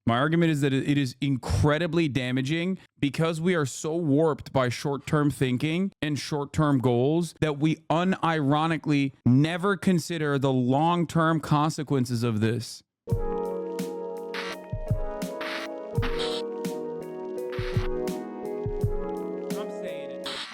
My argument is that it is incredibly damaging because we are so warped by short-term thinking and short-term goals that we unironically never consider the long-term consequences of this.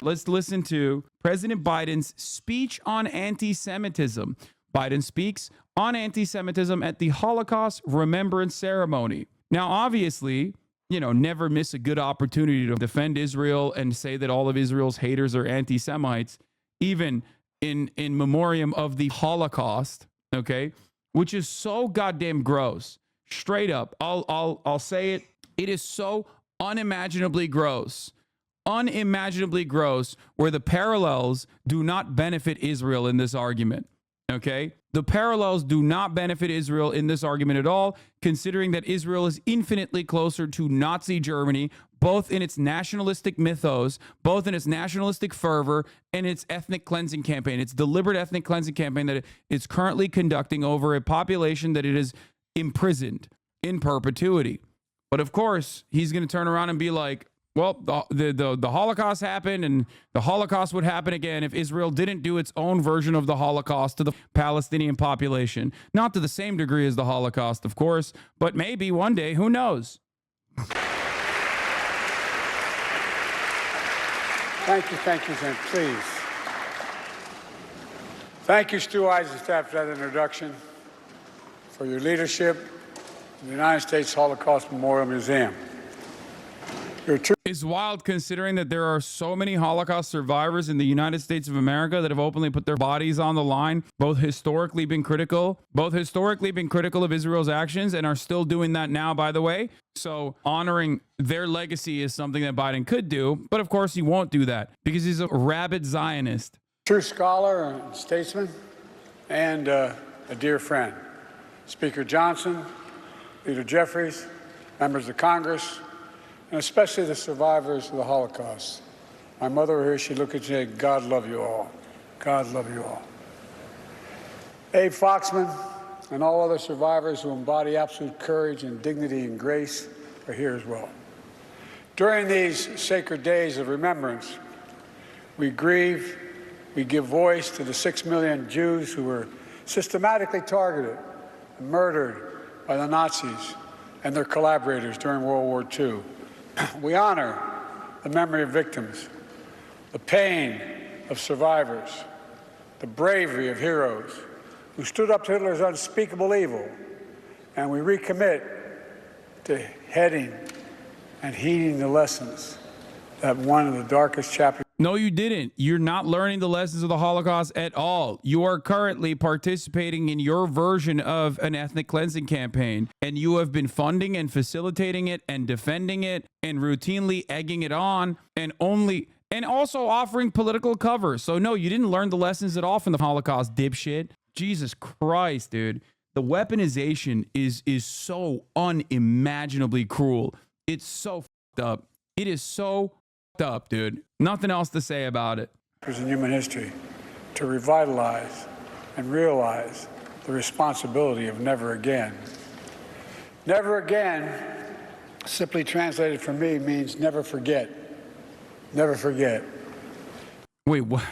Let's listen to President Biden's speech on anti-Semitism. Biden speaks on anti-Semitism at the Holocaust Remembrance ceremony. Now, obviously, never miss a good opportunity to defend Israel and say that all of Israel's haters are anti-Semites, even in memoriam of the Holocaust, okay? Which is so goddamn gross. Straight up, I'll say it. It is so unimaginably gross. Unimaginably gross, where the parallels do not benefit Israel in this argument. Okay? The parallels do not benefit Israel in this argument at all, considering that Israel is infinitely closer to Nazi Germany, both in its nationalistic mythos, both in its nationalistic fervor, and its ethnic cleansing campaign, its deliberate ethnic cleansing campaign that it's currently conducting over a population that it has imprisoned in perpetuity. But of course, he's going to turn around and be like, well, the Holocaust happened, and the Holocaust would happen again if Israel didn't do its own version of the Holocaust to the Palestinian population. Not to the same degree as the Holocaust, of course, but maybe one day, who knows? Thank you, and please. Thank you, Stu Eisenstadt, for that introduction, for your leadership in the United States Holocaust Memorial Museum. It's wild considering that there are so many Holocaust survivors in the United States of America that have openly put their bodies on the line, both historically been critical of Israel's actions and are still doing that now, by the way. So honoring their legacy is something that Biden could do, but of course he won't do that because he's a rabid Zionist. True scholar and statesman and a dear friend. Speaker Johnson, Leader Jeffries, members of Congress, and especially the survivors of the Holocaust. My mother here, she'd look at you and say, God love you all. God love you all. Abe Foxman and all other survivors who embody absolute courage and dignity and grace are here as well. During these sacred days of remembrance, we grieve, we give voice to the 6 million Jews who were systematically targeted and murdered by the Nazis and their collaborators during World War II. We honor the memory of victims, the pain of survivors, the bravery of heroes who stood up to Hitler's unspeakable evil, and we recommit to heading and heeding the lessons that one of the darkest chapters. No, you didn't. You're not learning the lessons of the Holocaust at all. You are currently participating in your version of an ethnic cleansing campaign, and you have been funding and facilitating it and defending it and routinely egging it on and also offering political cover. So no, you didn't learn the lessons at all from the Holocaust, dipshit. Jesus Christ, dude. The weaponization is so unimaginably cruel. It's so fucked up. It is so up, dude. Nothing else to say about it. In human history, to revitalize and realize the responsibility of never again. Never again, simply translated for me, means never forget. Never forget. Wait, what?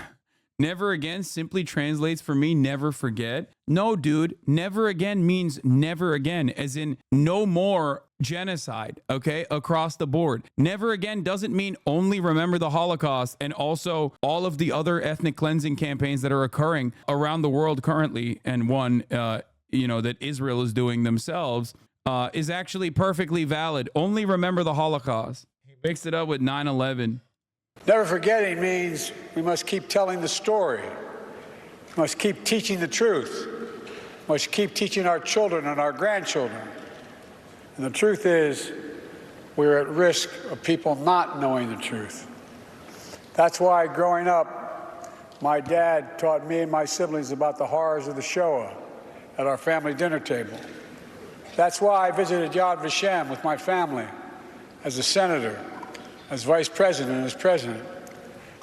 Never again simply translates for me, never forget? No, dude. Never again means never again, as in no more genocide, okay, across the board. Never again doesn't mean only remember the Holocaust and also all of the other ethnic cleansing campaigns that are occurring around the world currently, and one, that Israel is doing themselves, is actually perfectly valid. Only remember the Holocaust. He mixed it up with 9/11. Never forgetting means we must keep telling the story. We must keep teaching the truth. We must keep teaching our children and our grandchildren. And the truth is, we're at risk of people not knowing the truth. That's why growing up, my dad taught me and my siblings about the horrors of the Shoah at our family dinner table. That's why I visited Yad Vashem with my family as a senator, as vice president, and as president.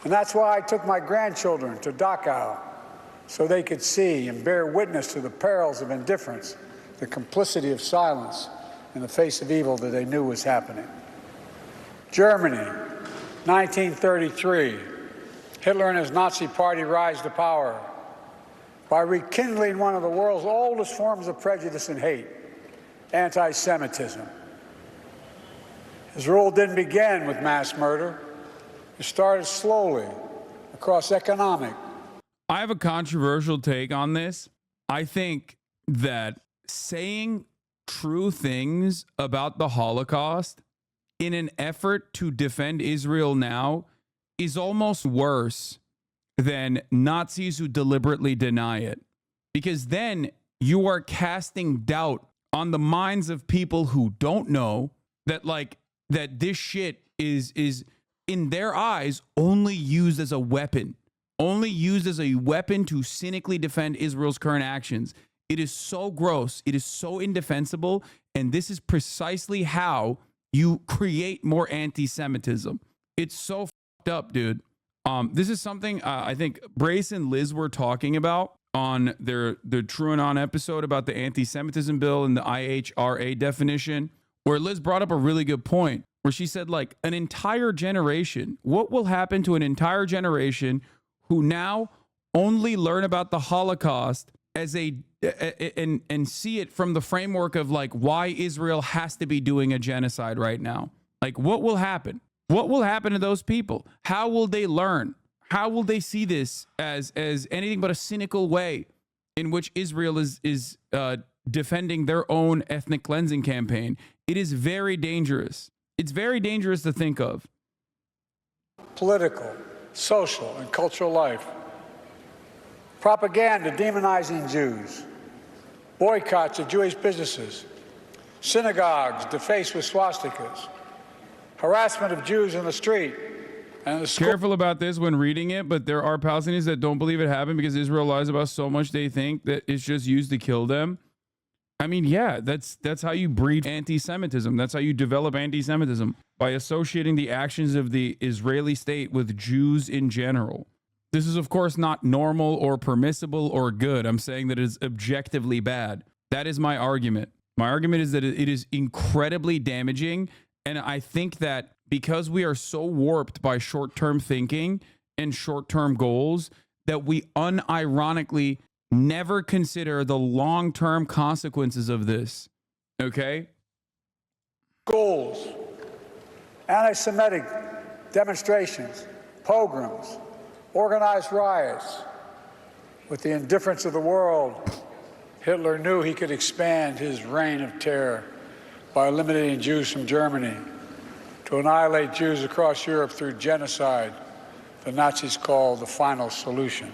And that's why I took my grandchildren to Dachau, so they could see and bear witness to the perils of indifference, the complicity of silence, in the face of evil that they knew was happening. Germany, 1933. Hitler and his Nazi party rise to power by rekindling one of the world's oldest forms of prejudice and hate, anti-Semitism. His rule didn't begin with mass murder. It started slowly across economic. I have a controversial take on this. I think that saying true things about the Holocaust in an effort to defend Israel now is almost worse than Nazis who deliberately deny it. Because then you are casting doubt on the minds of people who don't know that, like, that this shit is in their eyes only used as a weapon. Only used as a weapon to cynically defend Israel's current actions. It is so gross. It is so indefensible. And this is precisely how you create more anti-Semitism. It's so fucked up, dude. This is something I think Brace and Liz were talking about on their TrueAnon episode about the anti-Semitism bill and the IHRA definition, where Liz brought up a really good point, where she said, like, an entire generation, what will happen to an entire generation who now only learn about the Holocaust as and see it from the framework of, like, why Israel has to be doing a genocide right now? Like, what will happen? What will happen to those people? How will they learn? How will they see this as anything but a cynical way in which Israel is defending their own ethnic cleansing campaign? It is very dangerous. It's very dangerous to think of. Political, social, and cultural life. Propaganda demonizing Jews. Boycotts of Jewish businesses. Synagogues defaced with swastikas. Harassment of Jews in the street. And the Careful about this when reading it, but there are Palestinians that don't believe it happened because Israel lies about so much they think that it's just used to kill them. I mean, yeah, that's how you breed anti-Semitism. That's how you develop anti-Semitism, by associating the actions of the Israeli state with Jews in general. This is, of course, not normal or permissible or good. I'm saying that it is objectively bad. That is my argument. My argument is that it is incredibly damaging. And I think that because we are so warped by short-term thinking and short-term goals, that we unironically never consider the long-term consequences of this. Okay? Schools, anti-Semitic demonstrations, pogroms, organized riots. With the indifference of the world, Hitler knew he could expand his reign of terror by eliminating Jews from Germany, to annihilate Jews across Europe through genocide, the Nazis called the final solution.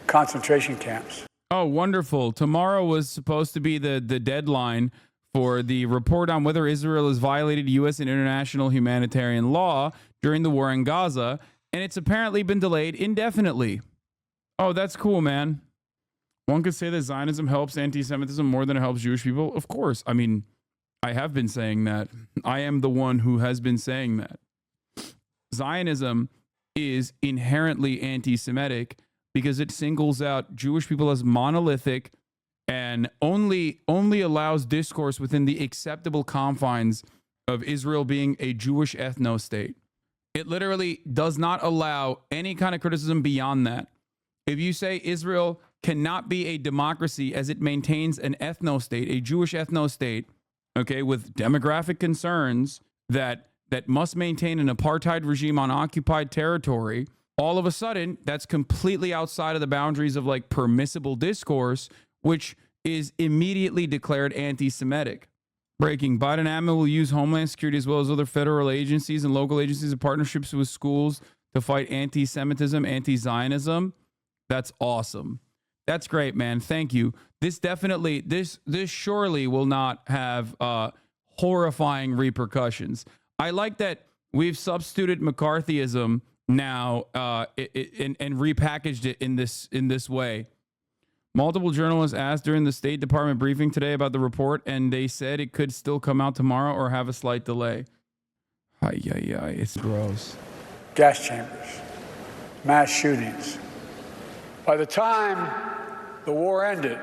Concentration camps. Oh, wonderful. Tomorrow was supposed to be the deadline for the report on whether Israel has violated U.S. and international humanitarian law during the war in Gaza, and it's apparently been delayed indefinitely. Oh, that's cool, man. One could say that Zionism helps anti-Semitism more than it helps Jewish people. Of course. I mean, I have been saying that. I am the one who has been saying that. Zionism is inherently anti-Semitic because it singles out Jewish people as monolithic and only allows discourse within the acceptable confines of Israel being a Jewish ethno-state. It literally does not allow any kind of criticism beyond that. If you say Israel cannot be a democracy as it maintains an ethno-state, a Jewish ethno-state, okay, with demographic concerns that must maintain an apartheid regime on occupied territory, all of a sudden, that's completely outside of the boundaries of, like, permissible discourse, which is immediately declared anti-Semitic. Breaking: Biden admin will use Homeland Security as well as other federal agencies and local agencies in partnerships with schools to fight anti-Semitism, anti-Zionism. That's awesome. That's great, man. Thank you. This definitely, this surely will not have horrifying repercussions. I like that we've substituted McCarthyism now and repackaged it in this way. Multiple journalists asked during the State Department briefing today about the report, and they said it could still come out tomorrow or have a slight delay. It's gross. Gas chambers, mass shootings. By the time the war ended,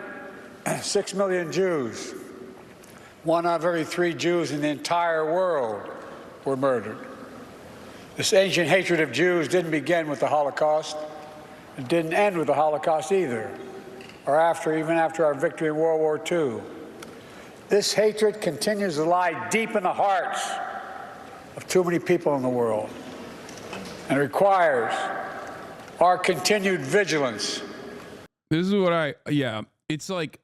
6 million Jews, 1 out of every 3 Jews in the entire world were murdered. This ancient hatred of Jews didn't begin with the Holocaust. It didn't end with the Holocaust either, or even after our victory in World War II. This hatred continues to lie deep in the hearts of too many people in the world, and it requires our continued vigilance. This is what it's like,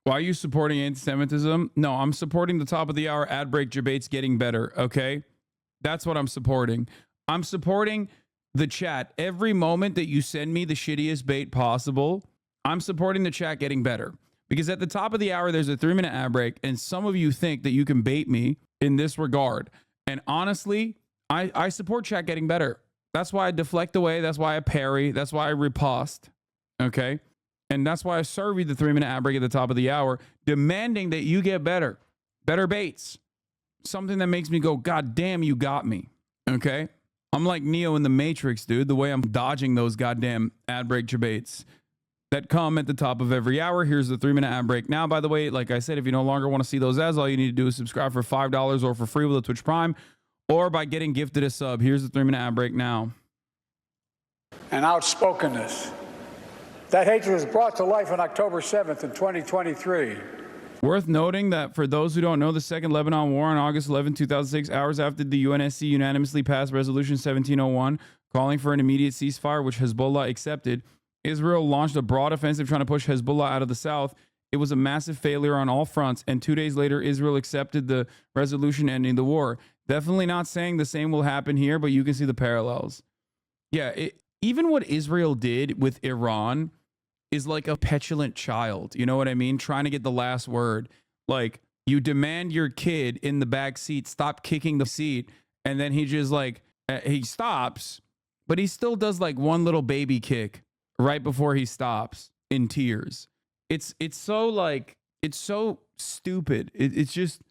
why are you supporting anti-Semitism? No, I'm supporting the top of the hour ad break debates getting better, okay? That's what I'm supporting. I'm supporting the chat. Every moment that you send me the shittiest bait possible, I'm supporting the chat getting better. Because at the top of the hour, there's a 3-minute ad break, and some of you think that you can bait me in this regard. And honestly, I support chat getting better. That's why I deflect away. That's why I parry. That's why I riposte. Okay? And that's why I serve you the 3-minute ad break at the top of the hour, demanding that you get better. Better baits. Something that makes me go, God damn, you got me. Okay? I'm like Neo in the Matrix, dude, the way I'm dodging those goddamn ad break debates that come at the top of every hour. Here's the 3-minute ad break. Now, by the way, like I said, if you no longer want to see those ads, all you need to do is subscribe for $5 or for free with a Twitch Prime or by getting gifted a sub. Here's the 3-minute ad break now. And outspokenness. That hatred was brought to life on October 7th in 2023. Worth noting that for those who don't know, the Second Lebanon War on August 11, 2006, hours after the UNSC unanimously passed Resolution 1701, calling for an immediate ceasefire, which Hezbollah accepted, Israel launched a broad offensive trying to push Hezbollah out of the south. It was a massive failure on all fronts, and 2 days later, Israel accepted the resolution ending the war. Definitely not saying the same will happen here, but you can see the parallels. Yeah, even what Israel did with Iran is like a petulant child. You know what I mean? Trying to get the last word. Like, you demand your kid in the back seat stop kicking the seat, and then he just like, he stops, but he still does like one little baby kick right before he stops in tears. It's so like, it's so stupid. It's just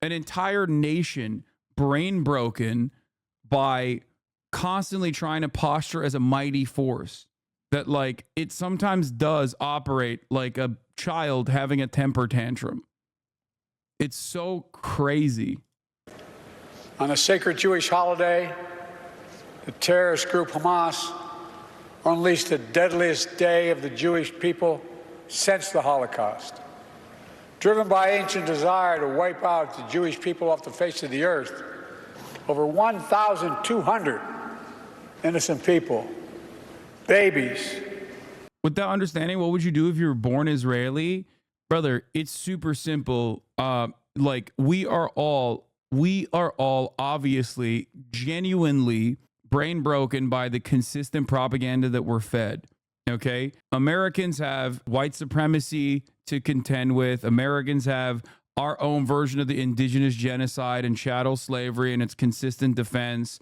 an entire nation brain broken by constantly trying to posture as a mighty force that like it sometimes does operate like a child having a temper tantrum. It's so crazy. On a sacred Jewish holiday, the terrorist group Hamas unleashed the deadliest day of the Jewish people since the Holocaust. Driven by ancient desire to wipe out the Jewish people off the face of the earth, over 1,200 innocent people, babies. With that understanding, what would you do if you were born Israeli? Brother, it's super simple. Like we are all obviously genuinely brain broken by the consistent propaganda that we're fed. Okay. Americans have white supremacy to contend with. Americans have our own version of the indigenous genocide and chattel slavery and its consistent defense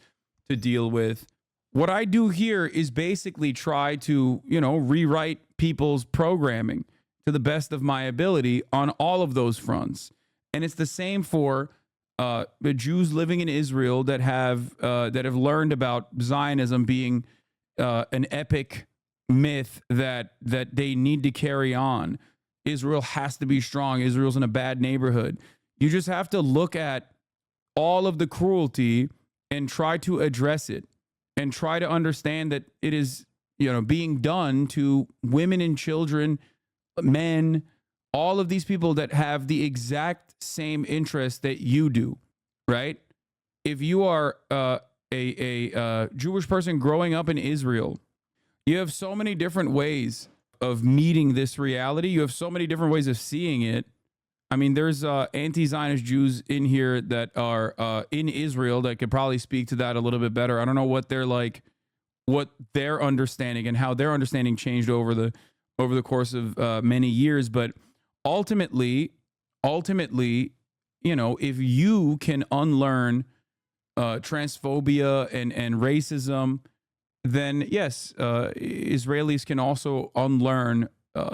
to deal with. What I do here is basically try to, rewrite people's programming to the best of my ability on all of those fronts. And it's the same for the Jews living in Israel that have learned about Zionism being an epic myth that they need to carry on. Israel has to be strong. Israel's in a bad neighborhood. You just have to look at all of the cruelty and try to address it and try to understand that it is, being done to women and children, men, all of these people that have the exact same interest that you do, right? If you are a Jewish person growing up in Israel, you have so many different ways of meeting this reality. You have so many different ways of seeing it. I mean, there's anti-Zionist Jews in here that are in Israel that could probably speak to that a little bit better. I don't know what they're like, what their understanding and how their understanding changed over the course of many years. But ultimately, if you can unlearn transphobia and racism, then yes, Israelis can also unlearn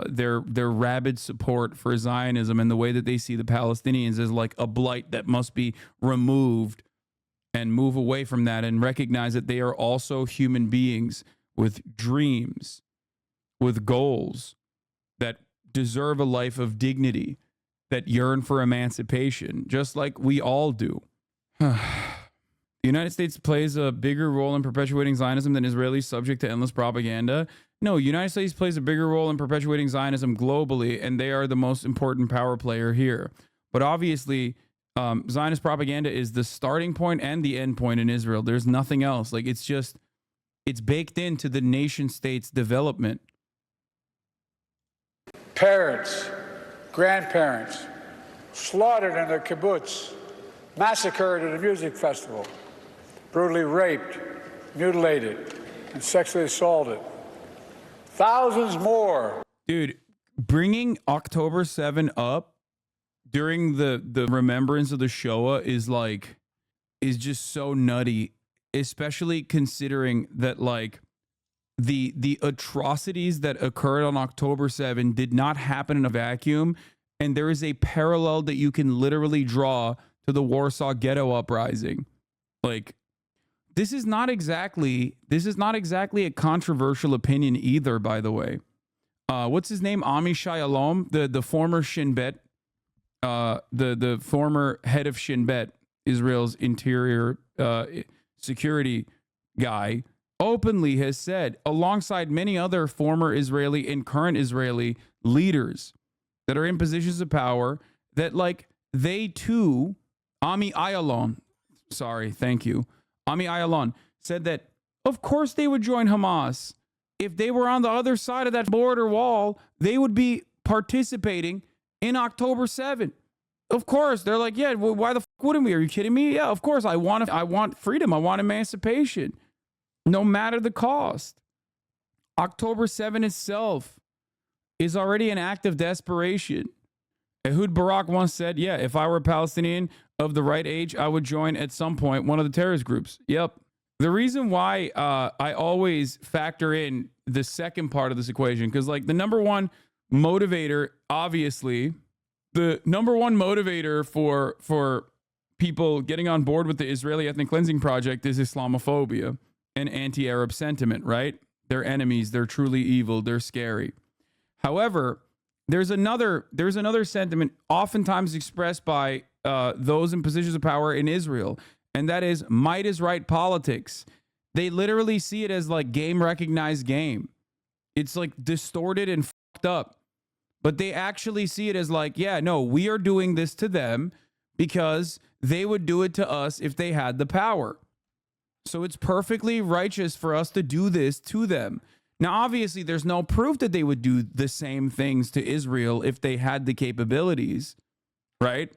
their rabid support for Zionism and the way that they see the Palestinians as like a blight that must be removed, and move away from that and recognize that they are also human beings with dreams, with goals that deserve a life of dignity, that yearn for emancipation, just like we all do. The United States plays a bigger role in perpetuating Zionism than Israelis subject to endless propaganda. No, United States plays a bigger role in perpetuating Zionism globally, and they are the most important power player here. But obviously, Zionist propaganda is the starting point and the end point in Israel. There's nothing else. Like, it's baked into the nation state's development. Parents, grandparents, slaughtered in their kibbutz, massacred at a music festival, brutally raped, mutilated, and sexually assaulted. Thousands more. Dude, bringing October 7 up during the remembrance of the Shoah is just so nutty, especially considering that like the atrocities that occurred on October 7 did not happen in a vacuum, and there is a parallel that you can literally draw to the Warsaw Ghetto Uprising. Like, this is not exactly a controversial opinion either, by the way. What's his name? Amichai Alom, the former Shin Bet, the former head of Shin Bet, Israel's interior security guy, openly has said, alongside many other former Israeli and current Israeli leaders that are in positions of power, that like they too, Ami Ayalon said that of course they would join Hamas. If they were on the other side of that border wall, they would be participating in October 7th. Of course, they're like, yeah, well, why the fuck wouldn't we? Are you kidding me? Yeah, of course. I want freedom. I want emancipation, no matter the cost. October 7 itself is already an act of desperation. Ehud Barak once said, yeah, if I were a Palestinian of the right age, I would join at some point one of the terrorist groups. Yep. The reason why I always factor in the second part of this equation, because like the number one motivator, obviously, the number one motivator for people getting on board with the Israeli ethnic cleansing project is Islamophobia and anti-Arab sentiment, right? They're enemies. They're truly evil. They're scary. However, there's another sentiment oftentimes expressed by those in positions of power in Israel, and that is might is right politics. They literally see it as like game recognized game. It's like distorted and fucked up. But they actually see it as like, yeah, no, we are doing this to them because they would do it to us if they had the power. So it's perfectly righteous for us to do this to them. Now, obviously, there's no proof that they would do the same things to Israel if they had the capabilities, right?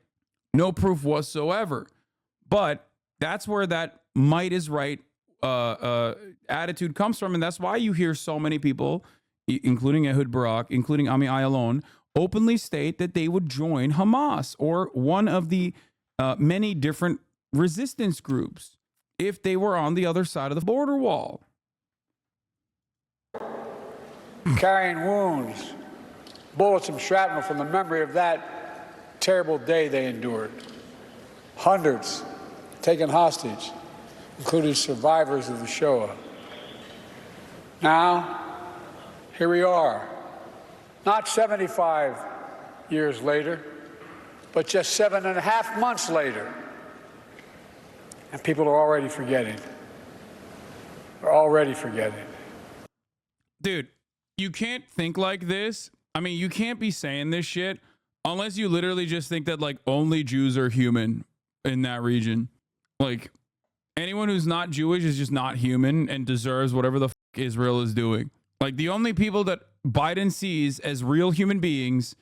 No proof whatsoever. But that's where that might is right attitude comes from. And that's why you hear so many people, including Ehud Barak, including Ami Ayalon, openly state that they would join Hamas or one of the many different resistance groups if they were on the other side of the border wall. Carrying wounds, bullets and shrapnel from the memory of that terrible day they endured. Hundreds taken hostage, including survivors of the Shoah. Now, here we are, not 75 years later, but just 7.5 months later. And people are already forgetting. They're already forgetting. Dude, you can't think like this. I mean, you can't be saying this shit unless you literally just think that like only Jews are human in that region. Like anyone who's not Jewish is just not human and deserves whatever the fuck Israel is doing. Like the only people that Biden sees as real human beings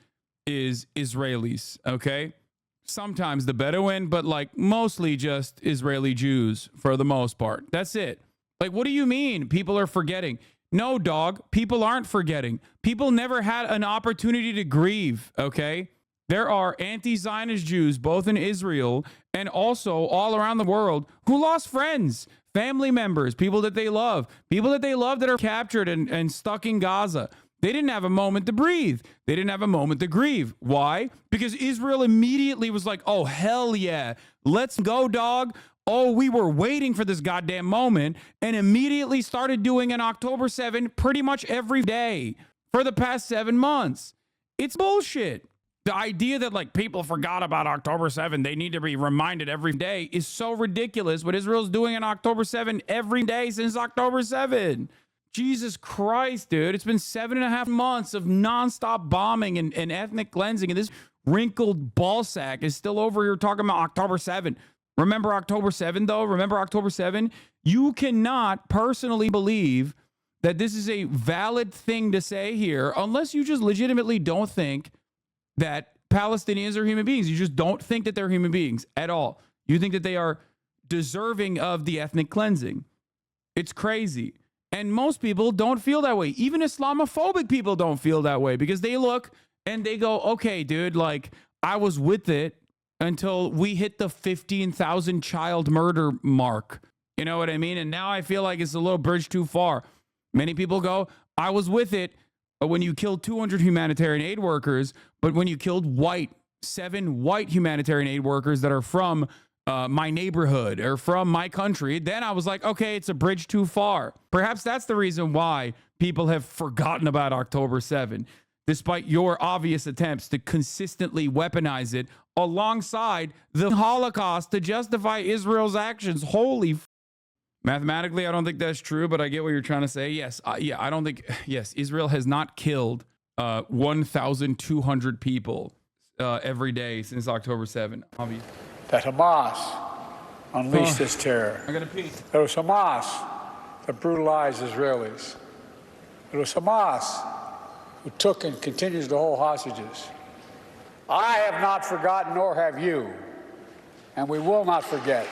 is Israelis, okay? Sometimes the Bedouin, but like mostly just Israeli Jews for the most part. That's it. Like, what do you mean people are forgetting? No, dog, people aren't forgetting. People never had an opportunity to grieve, okay? There are anti-Zionist Jews, both in Israel and also all around the world, who lost friends, family members, people that they love that are captured and stuck in Gaza. They didn't have a moment to breathe. They didn't have a moment to grieve. Why? Because Israel immediately was like, oh, hell yeah, let's go, dog. Oh, we were waiting for this goddamn moment, and immediately started doing an October 7 pretty much every day for the past 7 months. It's bullshit. The idea that like people forgot about October 7th, they need to be reminded every day is so ridiculous. What Israel's doing on October 7th every day since October 7th. Jesus Christ, dude. It's been 7.5 months of nonstop bombing and ethnic cleansing. And this wrinkled ball sack is still over here talking about October 7th. Remember October 7th, though? Remember October 7th? You cannot personally believe that this is a valid thing to say here unless you just legitimately don't think that Palestinians are human beings. You just don't think that they're human beings at all. You think that they are deserving of the ethnic cleansing. It's crazy. And most people don't feel that way. Even Islamophobic people don't feel that way because they look and they go, okay, dude, like I was with it until we hit the 15,000 child murder mark. You know what I mean? And now I feel like it's a little bridge too far. Many people go, I was with it when you killed 200 humanitarian aid workers, but when you killed 7 white humanitarian aid workers that are from my neighborhood or from my country, then I was like, okay, it's a bridge too far. Perhaps that's the reason why people have forgotten about October 7th, despite your obvious attempts to consistently weaponize it alongside the Holocaust to justify Israel's actions. Holy Mathematically, I don't think that's true, but I get what you're trying to say. Yes, I don't think, yes, Israel has not killed 1,200 people every day since October 7th. Obviously. That Hamas unleashed this terror. I got to pee. It was Hamas that brutalized Israelis. It was Hamas who took and continues to hold hostages. I have not forgotten, nor have you, and we will not forget.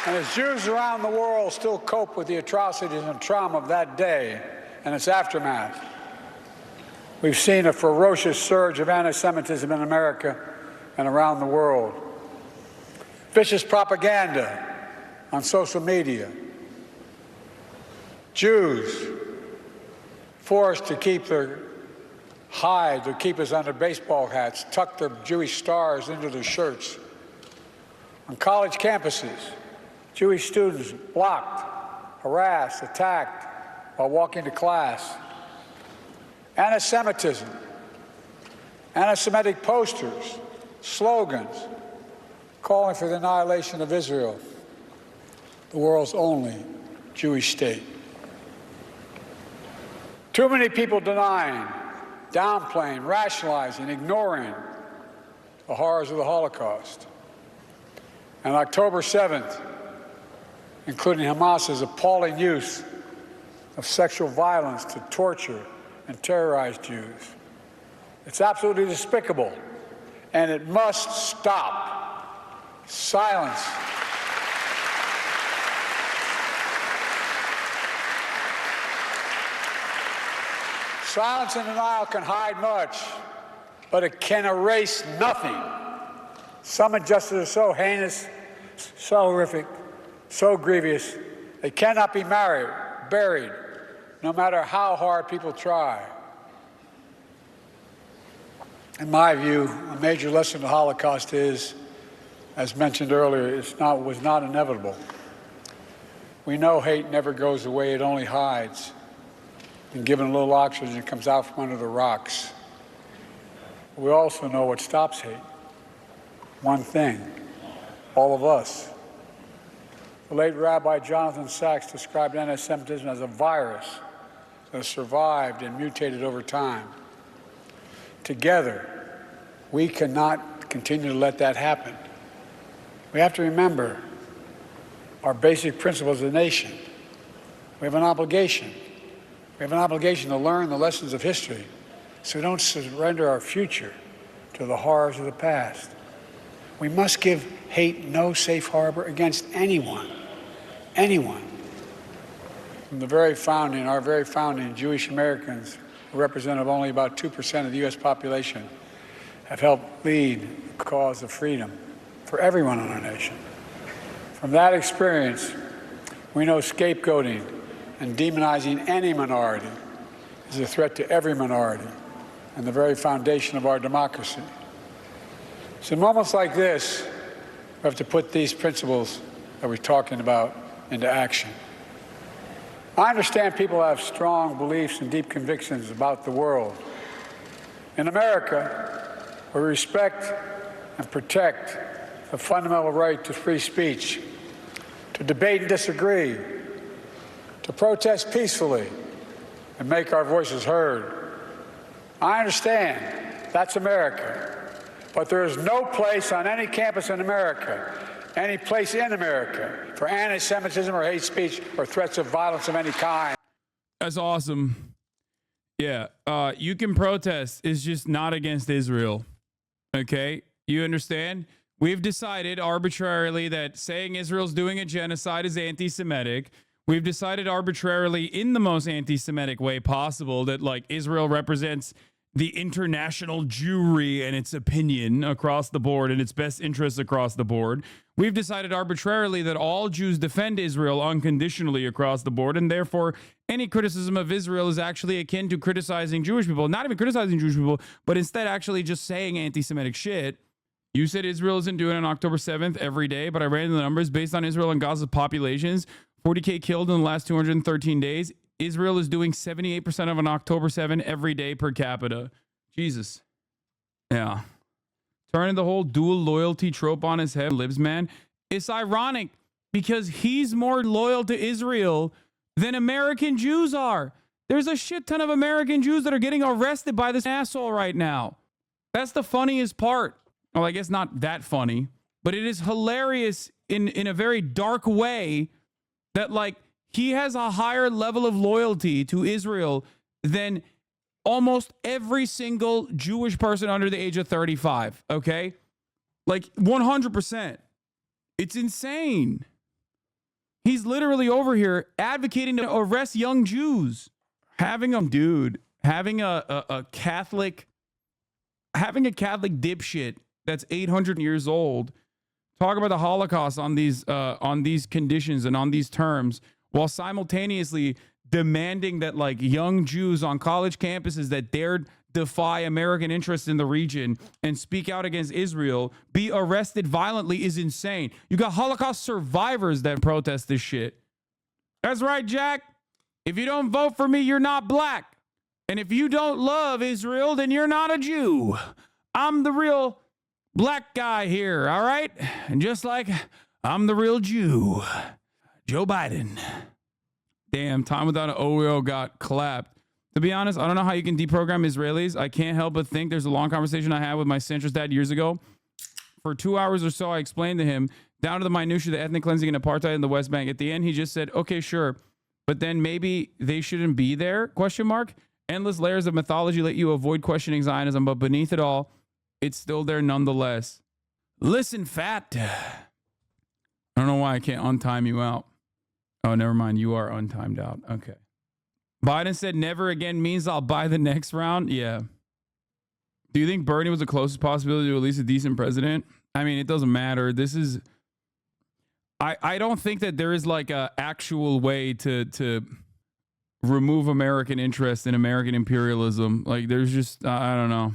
And as Jews around the world still cope with the atrocities and trauma of that day and its aftermath, we've seen a ferocious surge of anti-Semitism in America and around the world. Vicious propaganda on social media. Jews forced to keep their hide, to keep us under baseball hats, tuck their Jewish stars into their shirts. On college campuses, Jewish students blocked, harassed, attacked while walking to class. Anti-Semitism, anti-Semitic posters, slogans calling for the annihilation of Israel, the world's only Jewish state. Too many people denying, downplaying, rationalizing, ignoring the horrors of the Holocaust. And October 7th, including Hamas's appalling use of sexual violence to torture and terrorize Jews. It's absolutely despicable, and it must stop. Silence. Silence and denial can hide much, but it can erase nothing. Some injustices are so heinous, so horrific, so grievous, they cannot be buried, no matter how hard people try. In my view, a major lesson of the Holocaust is, as mentioned earlier, was not inevitable. We know hate never goes away, it only hides. And given a little oxygen, it comes out from under the rocks. We also know what stops hate. One thing, all of us. The late Rabbi Jonathan Sachs described anti-Semitism as a virus that has survived and mutated over time. Together, we cannot continue to let that happen. We have to remember our basic principles as a nation. We have an obligation. We have an obligation to learn the lessons of history so we don't surrender our future to the horrors of the past. We must give hate no safe harbor against anyone. Anyone. From the very founding, our very founding, Jewish Americans, who represent only about 2% of the U.S. population, have helped lead the cause of freedom for everyone in our nation. From that experience, we know scapegoating and demonizing any minority is a threat to every minority and the very foundation of our democracy. It's in moments like this We have to put these principles that we're talking about into action. I understand people have strong beliefs and deep convictions about the world. In America, we respect and protect the fundamental right to free speech, to debate and disagree, to protest peacefully, and make our voices heard. I understand that's America, but there is no place on any campus in America, any place in America, for anti-Semitism or hate speech or threats of violence of any kind. That's awesome. Yeah, you can protest. It's just not against Israel. Okay? You understand? We've decided arbitrarily that saying Israel's doing a genocide is anti-Semitic. We've decided arbitrarily in the most anti-Semitic way possible that, like, Israel represents the international Jewry and its opinion across the board and its best interests across the board. We've decided arbitrarily that all Jews defend Israel unconditionally across the board, and therefore any criticism of Israel is actually akin to criticizing Jewish people. Not even criticizing Jewish people, but instead actually just saying anti-Semitic shit. You said Israel isn't doing it on October 7th every day, but I ran the numbers based on Israel and Gaza's populations. 40K killed in the last 213 days. Israel is doing 78% of an October 7 every day per capita. Jesus. Yeah. Turning the whole dual loyalty trope on his head, Libs man. It's ironic because he's more loyal to Israel than American Jews are. There's a shit ton of American Jews that are getting arrested by this asshole right now. That's the funniest part. Well, I guess not that funny, but it is hilarious in a very dark way that, like, he has a higher level of loyalty to Israel than almost every single Jewish person under the age of 35, okay? Like, 100%. It's insane. He's literally over here advocating to arrest young Jews. Having a Catholic dipshit that's 800 years old talk about the Holocaust on these conditions and on these terms, while simultaneously demanding that, like, young Jews on college campuses that dared defy American interests in the region and speak out against Israel be arrested violently is insane. You got Holocaust survivors that protest this shit. That's right, Jack. If you don't vote for me, you're not black. And if you don't love Israel, then you're not a Jew. I'm the real black guy here, all right? And just like I'm the real Jew. Joe Biden. Damn, Time Without an OEO got clapped. To be honest, I don't know how you can deprogram Israelis. I can't help but think there's a long conversation I had with my centrist dad years ago. For 2 hours or so, I explained to him down to the minutiae, the ethnic cleansing and apartheid in the West Bank. At the end, he just said, okay, sure. But then maybe they shouldn't be there, question mark. Endless layers of mythology let you avoid questioning Zionism, but beneath it all, it's still there nonetheless. Listen, fat. I don't know why I can't untime you out. Oh, never mind. You are untimed out. Okay. Biden said never again means I'll buy the next round. Yeah. Do you think Bernie was the closest possibility to at least a decent president? I mean, it doesn't matter. This is... I don't think that there is, like, a actual way to remove American interest in American imperialism. Like, there's just... I don't know.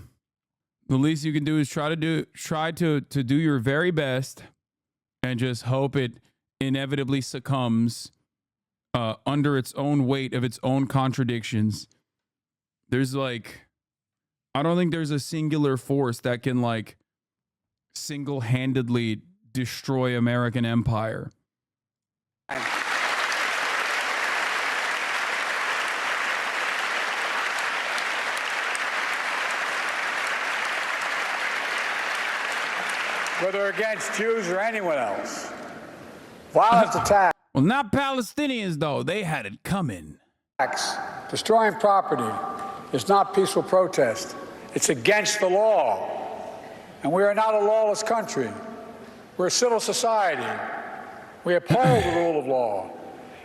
The least you can do is try to do your very best and just hope it inevitably succumbs under its own weight of its own contradictions. There's, like, I don't think there's a singular force that can, like, single-handedly destroy American empire. Whether against Jews or anyone else. Violent attacks. Well, not Palestinians, though. They had it coming. Destroying property is not peaceful protest. It's against the law. And we are not a lawless country. We're a civil society. We uphold the rule of law.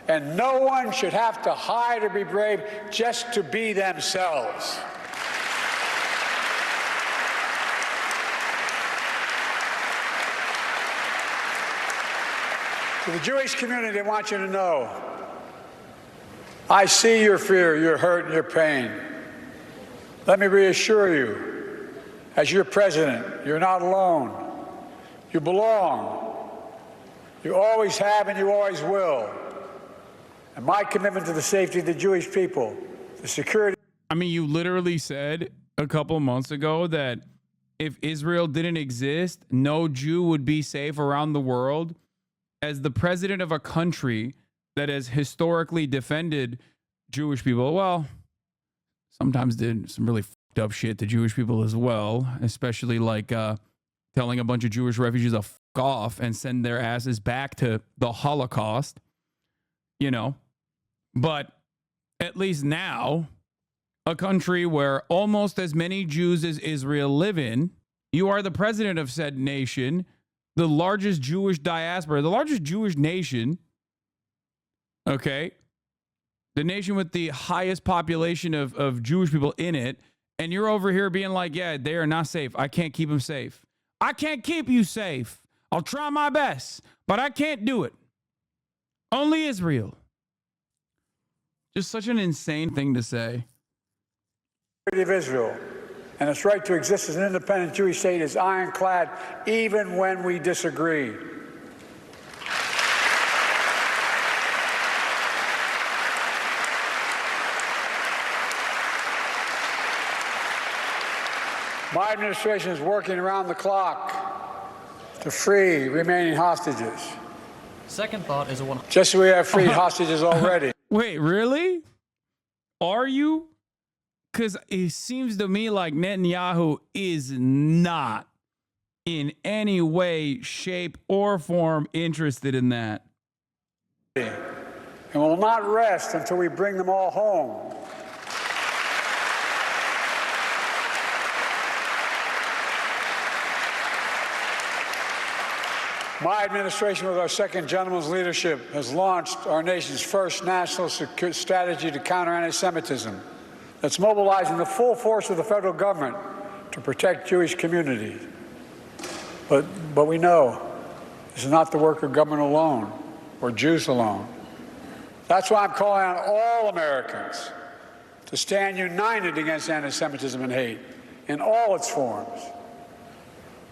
And no one should have to hide or be brave just to be themselves. To the Jewish community, I want you to know, I see your fear, your hurt, and your pain. Let me reassure you, as your president, you're not alone. You belong. You always have and you always will. And my commitment to the safety of the Jewish people, the security. I mean, you literally said a couple months ago that if Israel didn't exist, no Jew would be safe around the world. As the president of a country that has historically defended Jewish people, well, sometimes did some really fucked up shit to Jewish people as well, especially like telling a bunch of Jewish refugees to fuck off and send their asses back to the Holocaust, you know. But at least now, a country where almost as many Jews as Israel live in, you are the president of said nation, the largest Jewish diaspora, the largest Jewish nation, okay, the nation with the highest population of Jewish people in it, and you're over here being like, yeah, they are not safe. I can't keep them safe. I can't keep you safe. I'll try my best, but I can't do it. Only Israel. Just such an insane thing to say. Of Israel and its right to exist as an independent Jewish state is ironclad, even when we disagree. My administration is working around the clock to free remaining hostages. Second thought is a one. Just as we have freed hostages already. Wait, really? Are you? Because it seems to me like Netanyahu is not in any way, shape, or form interested in that. And will not rest until we bring them all home. My administration, with our second gentleman's leadership, has launched our nation's first national strategy to counter anti-Semitism. That's mobilizing the full force of the federal government to protect Jewish communities. But we know this is not the work of government alone or Jews alone. That's why I'm calling on all Americans to stand united against anti-Semitism and hate in all its forms.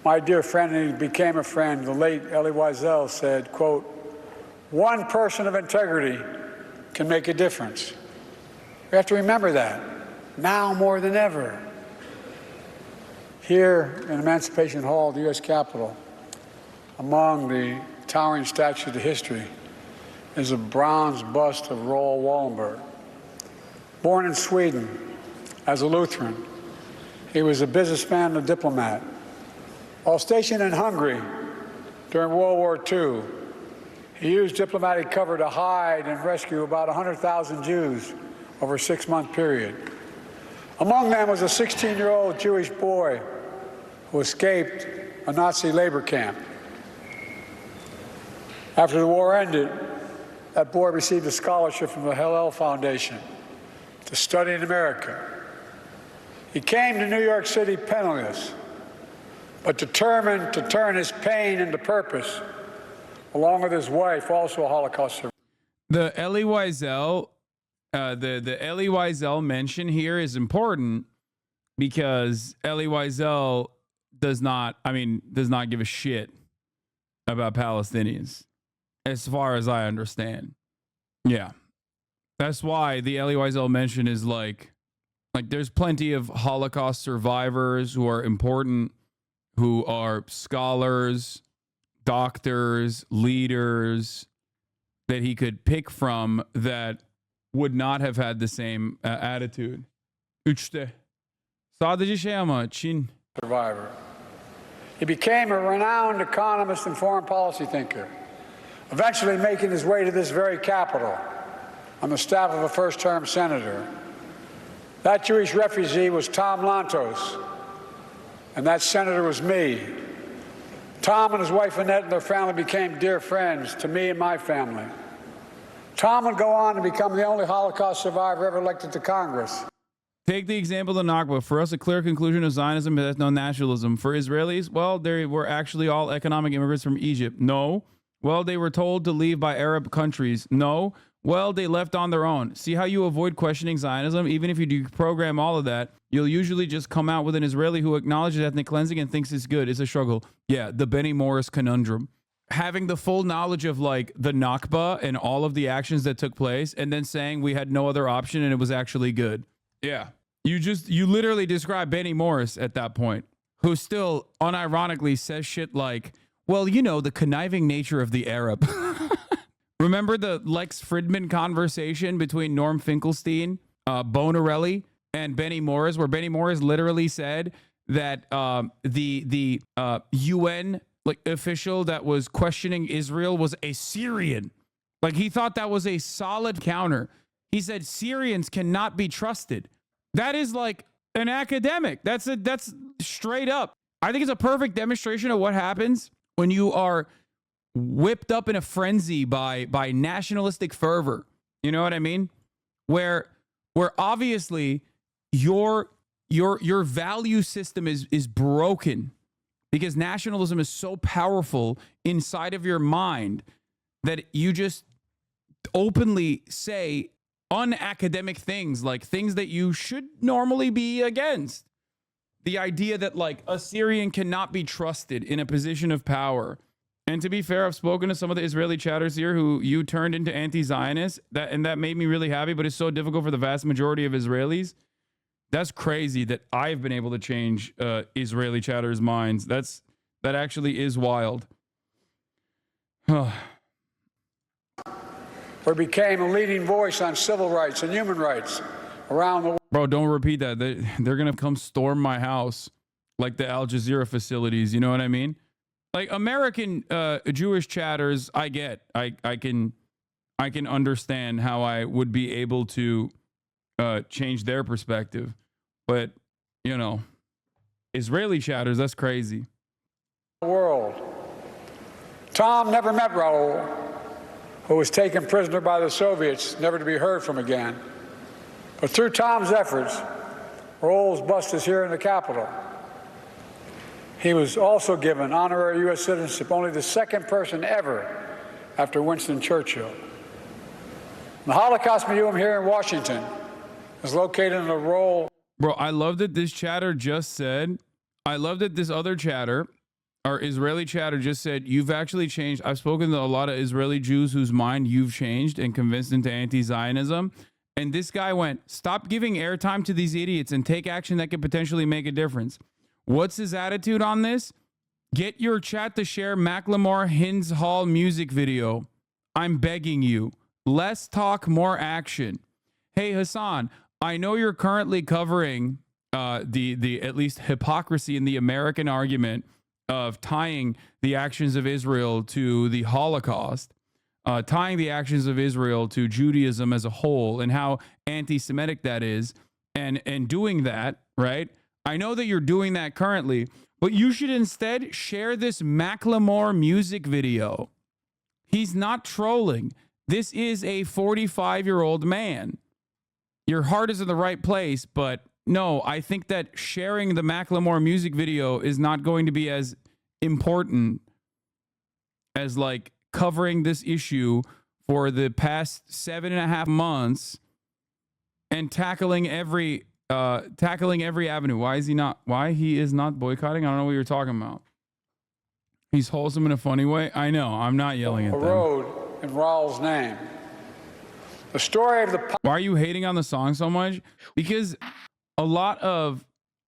My dear friend, and he became a friend, the late Elie Wiesel said, quote, "One person of integrity can make a difference." We have to remember that, now more than ever. Here in Emancipation Hall, the U.S. Capitol, among the towering statues of history, is a bronze bust of Roald Wallenberg. Born in Sweden as a Lutheran, he was a businessman and a diplomat. While stationed in Hungary during World War II, he used diplomatic cover to hide and rescue about 100,000 Jews over a 6-month period. Among them was a 16-year-old Jewish boy who escaped a Nazi labor camp. After the war ended, that boy received a scholarship from the Hillel Foundation to study in America. He came to New York City penniless, but determined to turn his pain into purpose, along with his wife, also a Holocaust survivor. The Elie Wiesel, the Elie Wiesel mention here is important because Elie Wiesel does not give a shit about Palestinians, as far as I understand. Yeah, that's why the Elie Wiesel mention is like there's plenty of Holocaust survivors who are important, who are scholars, doctors, leaders that he could pick from that would not have had the same attitude. Üçte. Sadece şey ama Çin. Survivor. He became a renowned economist and foreign policy thinker, eventually making his way to this very Capitol on the staff of a first-term senator. That Jewish refugee was Tom Lantos, and that senator was me. Tom and his wife Annette and their family became dear friends to me and my family. Tom would go on to become the only Holocaust survivor ever elected to Congress. Take the example of the Nakba. For us, a clear conclusion of Zionism has no nationalism. For Israelis, well, they were actually all economic immigrants from Egypt. No. Well, they were told to leave by Arab countries. No. Well, they left on their own. See how you avoid questioning Zionism? Even if you deprogram all of that, you'll usually just come out with an Israeli who acknowledges ethnic cleansing and thinks it's good. It's a struggle. Yeah, the Benny Morris conundrum. having the full knowledge of like the Nakba and all of the actions that took place, and then saying we had no other option and it was actually good. Yeah. You literally describe Benny Morris at that point, who still unironically says shit like, well, you know, the conniving nature of the Arab. Remember the Lex Fridman conversation between Norm Finkelstein, Bonarelli, and Benny Morris, where Benny Morris literally said that the UN like official that was questioning Israel was a Syrian. Like he thought that was a solid counter. He said Syrians cannot be trusted. That is like an academic. That's straight up. I think it's a perfect demonstration of what happens when you are whipped up in a frenzy by nationalistic fervor. You know what I mean? Where obviously your value system is broken because nationalism is so powerful inside of your mind that you just openly say unacademic things, like things that you should normally be against. The idea that like a Syrian cannot be trusted in a position of power. And to be fair, I've spoken to some of the Israeli chatters here who you turned into anti-Zionists, and that made me really happy, but it's so difficult for the vast majority of Israelis. That's crazy that I've been able to change Israeli chatters' minds. That actually is wild. Where became a leading voice on civil rights and human rights around the world. Bro, don't repeat that. They're going to come storm my house like the Al Jazeera facilities. You know what I mean? Like American Jewish chatters, I get. I can understand how I would be able to change their perspective. But, you know, Israeli chatters, that's crazy. World. Tom never met Raoul, who was taken prisoner by the Soviets, never to be heard from again. But through Tom's efforts, Raoul's bust is here in the Capitol. He was also given honorary U.S. citizenship, only the second person ever after Winston Churchill. The Holocaust Museum here in Washington is located in the Raoul. Bro, I love that this chatter just said, I love that this other chatter, our Israeli chatter just said, you've actually changed. I've spoken to a lot of Israeli Jews whose mind you've changed and convinced into anti-Zionism. And this guy went, stop giving airtime to these idiots and take action that could potentially make a difference. What's his attitude on this? Get your chat to share Macklemore Hins Hall music video. I'm begging you. Less talk, more action. Hey, Hasan, I know you're currently covering the at least hypocrisy in the American argument of tying the actions of Israel to the Holocaust, tying the actions of Israel to Judaism as a whole and how anti-Semitic that is, and doing that, right? I know that you're doing that currently, but you should instead share this Macklemore music video. He's not trolling. This is a 45-year-old man. Your heart is in the right place, but no, I think that sharing the Macklemore music video is not going to be as important as like covering this issue for the past 7.5 months and tackling every avenue. Why he is not boycotting? I don't know what you're talking about. He's wholesome in a funny way. I know. I'm not yelling at them. A road in Raoul's name. The story of the. Why are you hating on the song so much? Because a lot of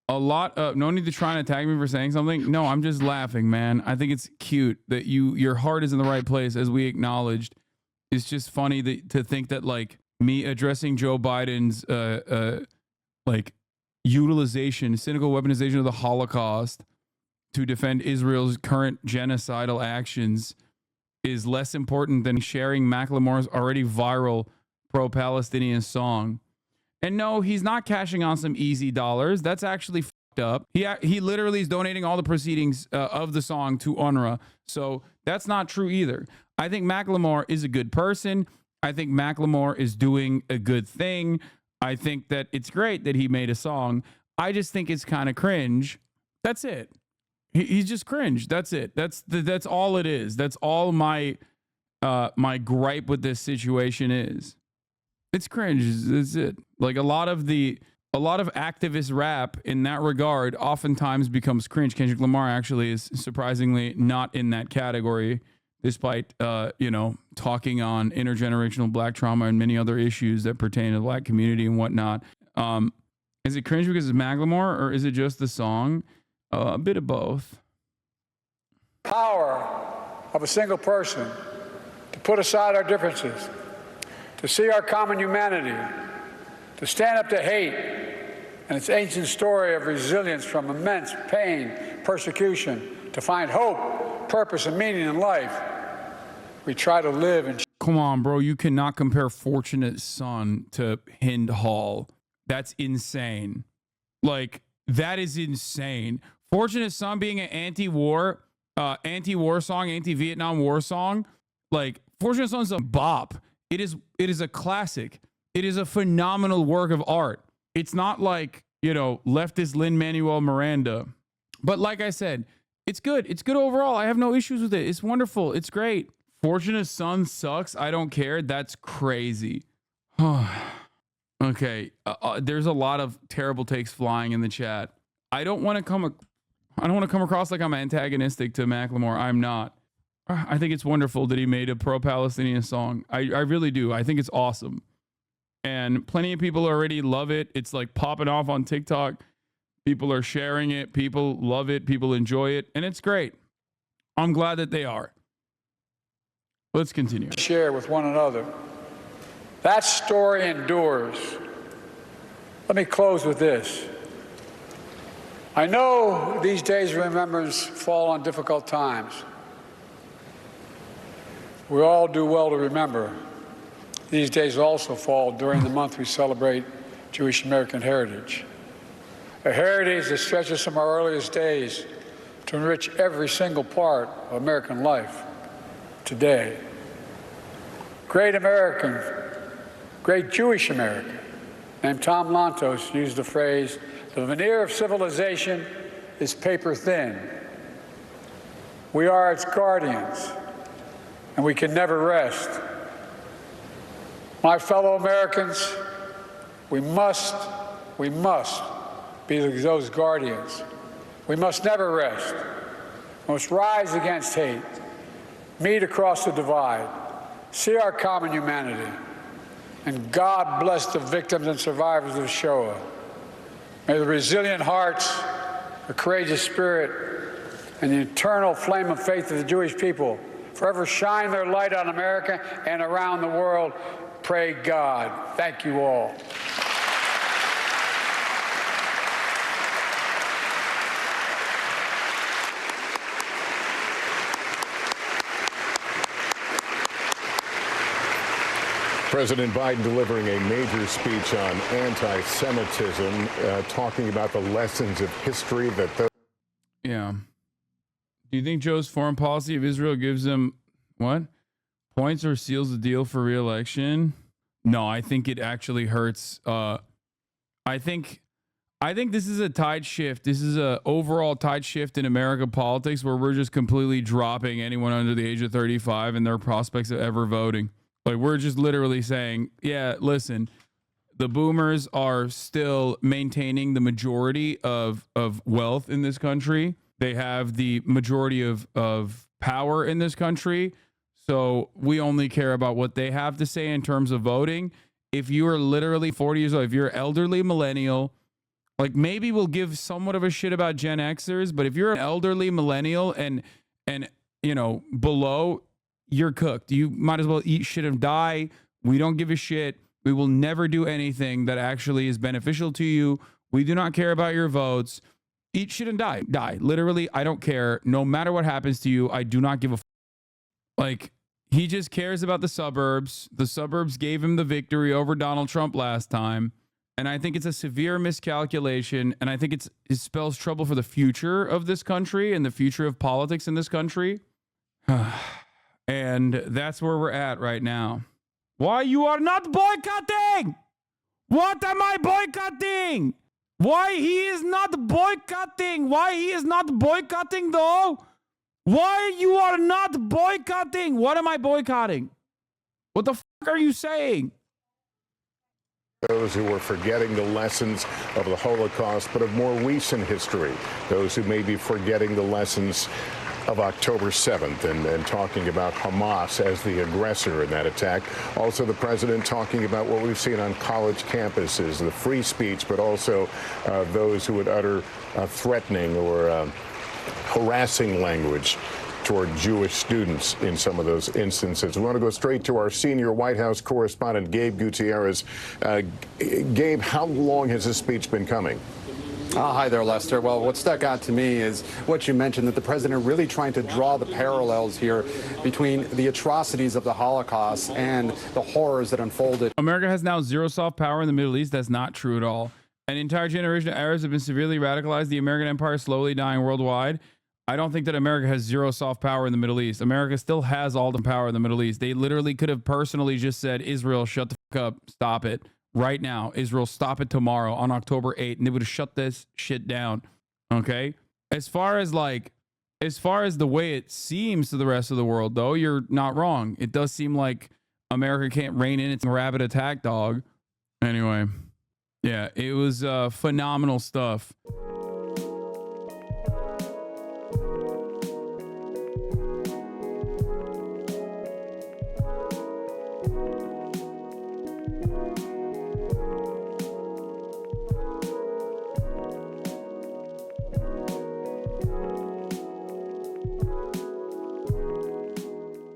no need to try and attack me for saying something. No, I'm just laughing, man. I think it's cute that your heart is in the right place, as we acknowledged. It's just funny to think that like me addressing Joe Biden's like utilization, cynical weaponization of the Holocaust to defend Israel's current genocidal actions is less important than sharing Macklemore's already viral pro-Palestinian song. And no, he's not cashing on some easy dollars. That's actually fucked up. He literally is donating all the proceedings of the song to UNRWA. So that's not true either. I think Macklemore is a good person. I think Macklemore is doing a good thing. I think that it's great that he made a song. I just think it's kind of cringe. That's it. He's just cringe. That's it. That's all it is. That's all my gripe with this situation is. It's cringe. That's it. Like a lot of activist rap in that regard oftentimes becomes cringe. Kendrick Lamar actually is surprisingly not in that category despite, you know, talking on intergenerational black trauma and many other issues that pertain to the black community and whatnot. Is it cringe because it's Macklemore, or is it just the song? A bit of both. Power of a single person to put aside our differences, to see our common humanity, to stand up to hate and its ancient story of resilience from immense pain, persecution, to find hope, purpose, and meaning in life. We try to live in. Come on, bro. You cannot compare Fortunate Son to Hind Hall. That's insane. Like, that is insane. Fortunate Son being an anti-war song, anti-Vietnam War song. Like, Fortunate Son's a bop. It is a classic. It is a phenomenal work of art. It's not like, you know, leftist Lin-Manuel Miranda. But like I said, it's good. It's good overall. I have no issues with it. It's wonderful. It's great. Fortunate Son sucks. I don't care. That's crazy. Okay. There's a lot of terrible takes flying in the chat. I don't want to come across like I'm antagonistic to Macklemore. I'm not. I think it's wonderful that he made a pro-Palestinian song. I really do. I think it's awesome. And plenty of people already love it. It's like popping off on TikTok. People are sharing it. People love it. People enjoy it. And it's great. I'm glad that they are. Let's continue. Share with one another. That story endures. Let me close with this. I know these days of remembrance fall on difficult times. We all do well to remember. These days also fall during the month we celebrate Jewish American heritage. A heritage that stretches from our earliest days to enrich every single part of American life today. Great American, great Jewish American, named Tom Lantos used the phrase, "The veneer of civilization is paper thin." We are its guardians, and we can never rest. My fellow Americans, we must be those guardians. We must never rest. We must rise against hate, meet across the divide, see our common humanity, and God bless the victims and survivors of Shoah. May the resilient hearts, the courageous spirit, and the eternal flame of faith of the Jewish people forever shine their light on America and around the world. Pray God. Thank you all. President Biden delivering a major speech on anti-Semitism, talking about the lessons of history that those. Yeah. Do you think Joe's foreign policy of Israel gives him what? Points or seals the deal for re-election? No, I think it actually hurts. I think this is a tide shift. This is a overall tide shift in American politics where we're just completely dropping anyone under the age of 35 and their prospects of ever voting. Like, we're just literally saying, yeah, listen, the boomers are still maintaining the majority of wealth in this country. They have the majority of power in this country. So we only care about what they have to say in terms of voting. If you are literally 40 years old, if you're an elderly millennial, like, maybe we'll give somewhat of a shit about Gen Xers, but if you're an elderly millennial and you know, below, you're cooked. You might as well eat shit and die. We don't give a shit. We will never do anything that actually is beneficial to you. We do not care about your votes. Eat shit and die. Die. Literally, I don't care. No matter what happens to you, I do not give a Like, he just cares about the suburbs. The suburbs gave him the victory over Donald Trump last time. And I think it's a severe miscalculation. And I think it spells trouble for the future of this country and the future of politics in this country. And that's where we're at right now. Why you are not boycotting? What am I boycotting? Why he is not boycotting? Why he is not boycotting though? Why you are not boycotting? What am I boycotting? What the fuck are you saying? Those who are forgetting the lessons of the Holocaust, but of more recent history. Those who may be forgetting the lessons of October 7th and talking about Hamas as the aggressor in that attack. Also, the president talking about what we've seen on college campuses, the free speech, but also those who would utter threatening or harassing language toward Jewish students in some of those instances. We want to go straight to our senior White House correspondent, Gabe Gutierrez. Gabe, how long has this speech been coming? Hi there, Lester. Well, what stuck out to me is what you mentioned, that the president really trying to draw the parallels here between the atrocities of the Holocaust and the horrors that unfolded. America has now zero soft power in the Middle East. That's not true at all. An entire generation of Arabs have been severely radicalized. The American empire is slowly dying worldwide. I don't think that America has zero soft power in the Middle East. America still has all the power in the Middle East. They literally could have personally just said, Israel, shut the fuck up. Stop it. Right now. Israel, stop it tomorrow on October 8th. And they would have shut this shit down. Okay? As far as the way it seems to the rest of the world, though, you're not wrong. It does seem like America can't rein in its rabid attack dog. Anyway. Yeah, it was phenomenal stuff.